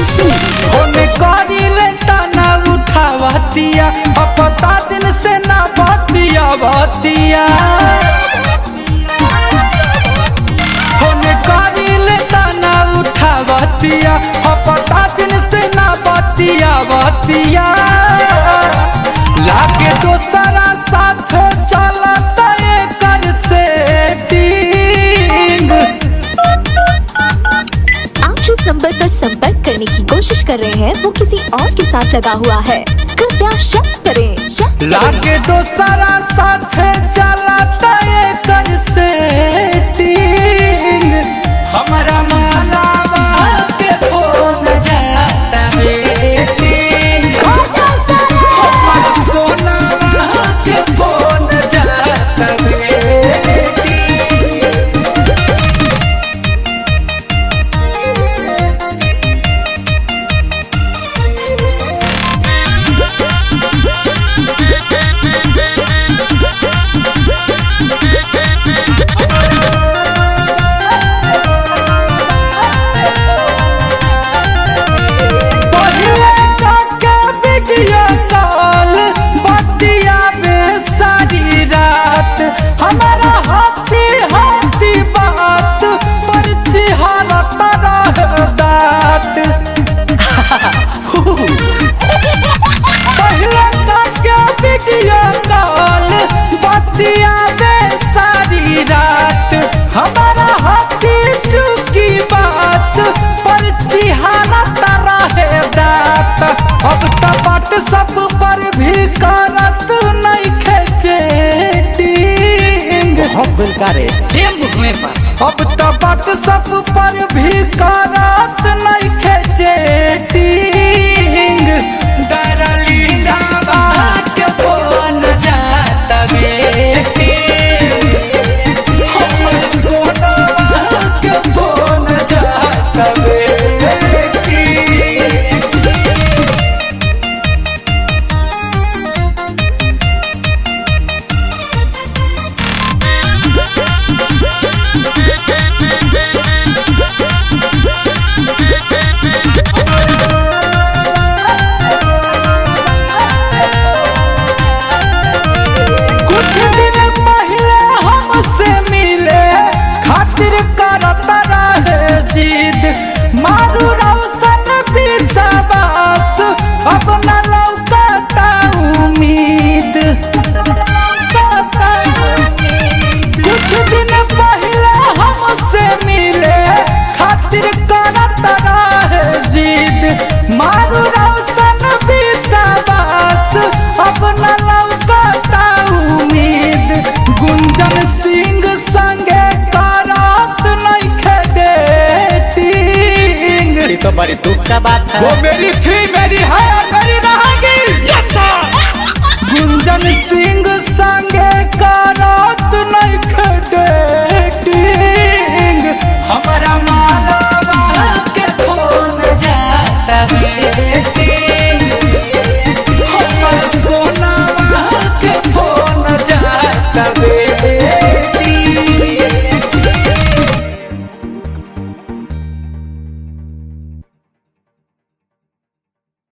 होने करी ले तना उठावतिया पता दिन से ना बतिया बतिया होने करी ले तना उठावतिया पता दिन से ना बतिया बतिया लागे दोसरा साथ चलता कर सेटिंग। आप जिस नंबर पर संपर्क करने की कोशिश कर रहे हैं वो किसी और के साथ लगा हुआ है, कृपया शक करें। लागे दोसरा साथ चलता कर सेटिंग हमारा मालावा के फोन जाता वेटिंग हमारा सोनावा के फोन जाता वेटिंग। हमारा हाथी चुकी बात पर चिहारता रहे दात अब तो व्हाट्सएप पर भी करत नहीं चैटिंग अब तो व्हाट्सएप पर भी करत नहीं चैटिंग डार्लिंग के फोन जाता वेटिंग मारू रौशन विश्वास अपना लौकता उम्मीद कुछ दिन पहले हमसे मिले खातिर करता रहे जिद मारू रौशन विश्वास अपना लौकता उम्मीद गुंजन सिंह संगे करत नहीं तो बड़ी दुख का बात है वो मेरी